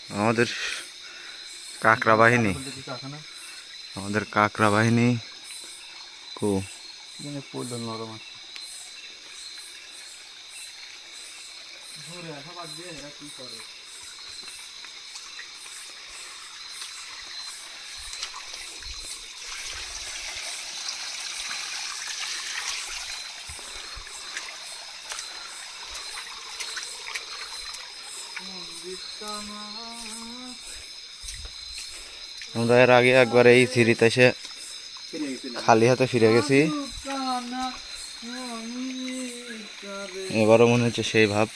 আমাদের কাকড়া বাহিনী আমাদের কাকড়া বাহিনী কো পড়লো নরম আছে ধরে আসা বাদ দিয়ে এরা কি করে আমরা এর আগে একবার এই সিঁড়িতে এসে খালি হাতে ফিরে গেছি, এবারও মনে হচ্ছে সেই ভাব।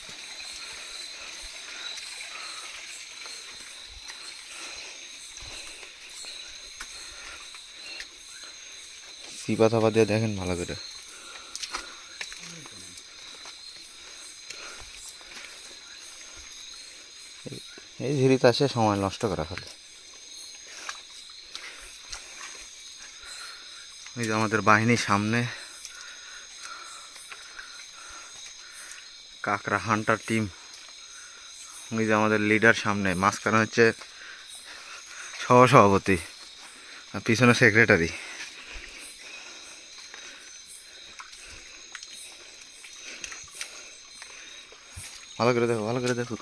চিপা থাপা দিয়ে দেখেন ভালো করে। এই সিঁড়িতে আসে সময় নষ্ট করা ফেলে। এই যে আমাদের বাহিনীর সামনে কাকড়া হান্টার টিম, ওই যে আমাদের লিডার সামনে, মাঝখানে হচ্ছে সহসভাপতি আর পিছনে সেক্রেটারি। ভালো করে দেখো, ভালো করে দেখো।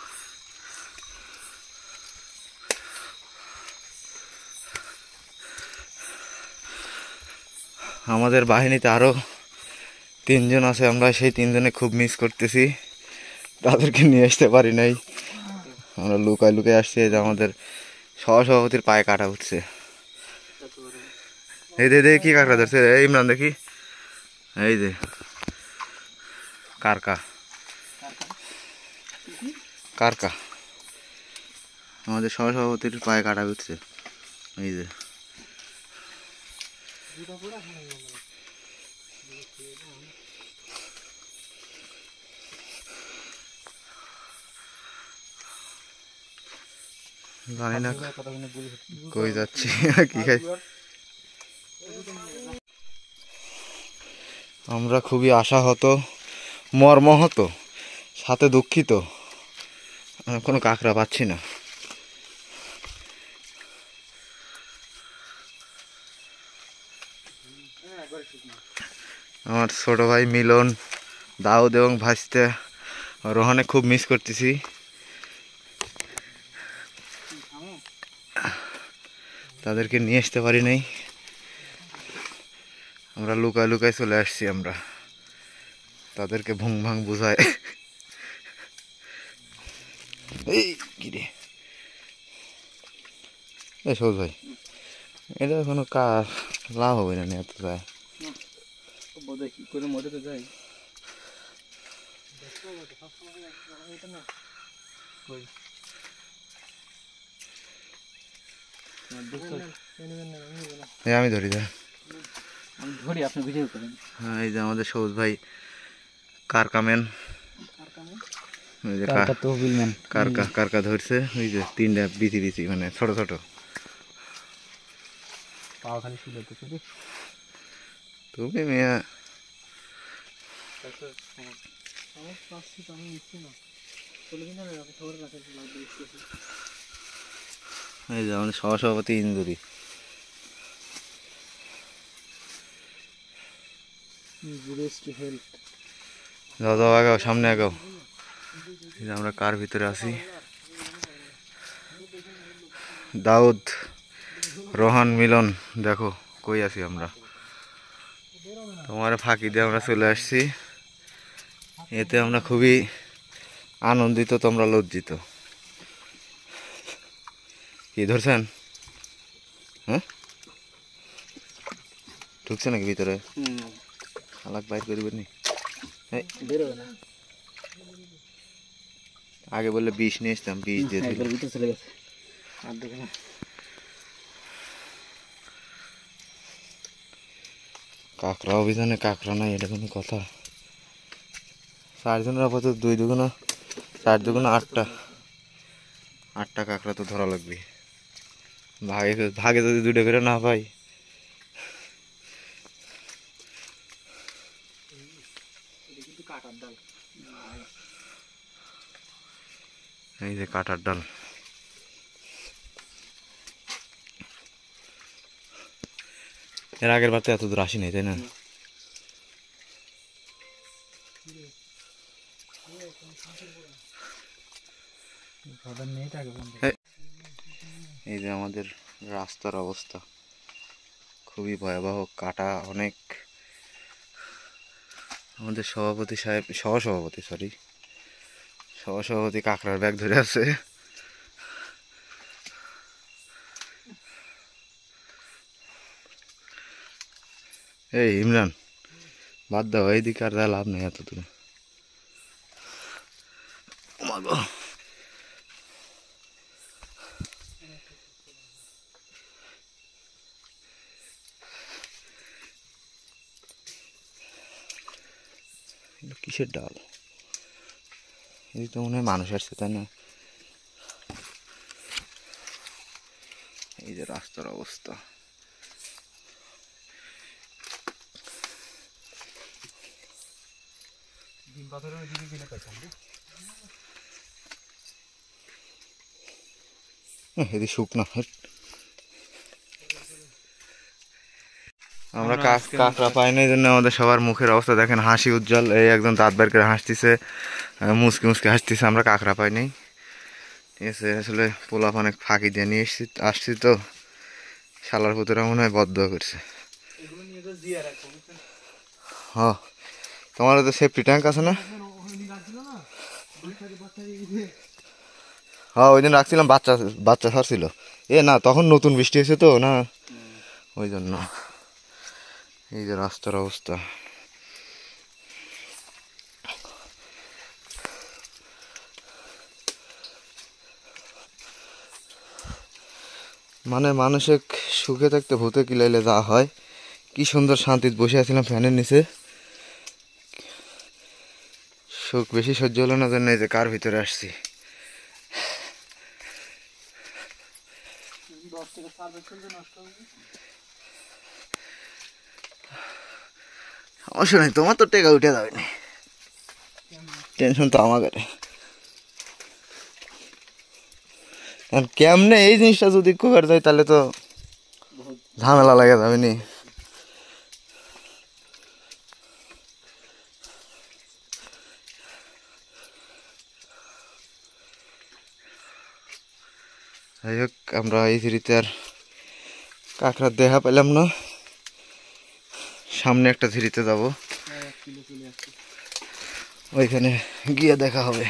আমাদের বাহিনীতে আরো 3 জন আছে, আমরা সেই 3 জনে খুব মিস করতেছি, তাদেরকে নিয়ে আসতে পারি নাই। আমরা লুকায় লুকায় আসছি। যে আমাদের সহসভাপতির পায়ে কাটা উঠছে। এই দে কি কাকড়া ধরছে, এই ইমরান দেখি, এই যে কারকা কারকা আমাদের সহসভাপতির পায়ে কাটা উঠছে। এই যে জানি না কই যাচ্ছি, কি খাই। আমরা খুবই আশাহত, মর্মাহত, সাথে দুঃখিত, কোনো কাকড়া পাচ্ছি না। আমার ছোট ভাই মিলন, দাউদ এবং ভাইস্তে রোহানে খুব মিস করতেছি। তাদেরকে নিয়ে আসতে পারি নাই, আমরা লুকায় লুকায় চলে আসছি। আমরা তাদেরকে ভুং ভাং বুঝায়। এই কিরে এই সৌজ ভাই, এটা কোনো কার লাভ হবে না, এত যায় কি করে মরে তো যাই। আমি ধরি যা, আমি ধরি, আপনি ভিডিও করেন। হ্যাঁ, এই যে আমাদের সবুজ ভাই কারকামেন, কারকা ধরছে। ওই যে 3টা বিচি বিচি, মানে ছোট ছোট। তুমি মেয়া এই যে আমাদের সহসভাপতি ইন্দুরি। যাও যাও, আগাও, সামনে আগাও। আমরা কার ভিতরে আছি। দাউদ, রোহান, মিলন, দেখো কই আছি আমরা। তোমার ফাঁকি দিয়ে আমরা চলে আসছি। এতে আমরা খুবই আনন্দিত, তোমরা লজ্জিত। কি ধরছেন? হ্যাঁ, ঢুকছে নাকি ভিতরে? আলাক বাইর করবেন নি? আগে বললে 20 নিয়ে আসতাম, 20 দিয়ে দিল। চলে গেছে। কাকড়া অভিযানে কাকড়া নাই, এটা কোনো কথা? 4 জনের আপাতত 2 দুগুণা 4 দুগুণা 8টা 8টা কাকড়া তো ধরা লাগবে। ভাগে ভাগে যদি 2টা করে না পাই। এই যে কাটার ডাল, এর আগের বার তো এত দূর আসি নাই, তাই না? এই যে আমাদের রাস্তার অবস্থা খুবই ভয়াবহ, কাটা অনেক। আমাদের সভাপতি সাহেব, সহসভাপতি কাঁকড়ার ব্যাগ ধরে আছে। এই ইমরান, বাদ দাও, এইদিকে আর লাভ নেই এত দূরে। কিসের ডাল? এই তো মনে হয় মানুষ আসছে, তাই না? এই যে রাস্তার অবস্থা, এদিকে শুকনা। আমরা কাঁকড়া পাই না, এই জন্য আমাদের সবার মুখের অবস্থা দেখেন, হাসি উজ্জ্বল। এই একদম দাঁত বের করে হাসতেছে, মুসকি মুসকি হাসতেছে। আমরা কাঁকড়া পাই নাই, ঠিক আছে। আসলে পোলাপ অনেক ফাঁকি দিয়ে নিয়ে আসছি তো, শালার পুতুরা মনে হয় বদ্ধ করছে। হ্যাঁ, তোমার তো সেফটি ট্যাঙ্ক আছে না? হ্যাঁ, ওই দিন রাখছিলাম, বাচ্চা বাচ্চা ছাড়ছিল। এ না, তখন নতুন বৃষ্টি হয়েছে তো না, ওই জন্য। এই যে রাস্তার অবস্থা, মানে মানুষের সুখে থাকতে ভূতে কিলাইলে যা হয়। কি সুন্দর শান্তিতে বসে আছিলাম ফ্যানের নিচে, সুখ বেশি সহ্য হলো না, জন্য এই যে কার ভিতরে আসছি। সমস্যা নেই, তোমার তো টেকা উঠে যাবে না, টেনশন তো আমাদের। কেমনে এই জিনিসটা যদি কভার যায় তাহলে তো ঝামেলা লাগে যাবে নি। যাই হোক, আমরা এই ঝিরিতে আর কাঁকড়ার দেখা পেলাম না। সামনে একটা ঝিরিতে যাব, ওইখানে গিয়ে দেখা হবে।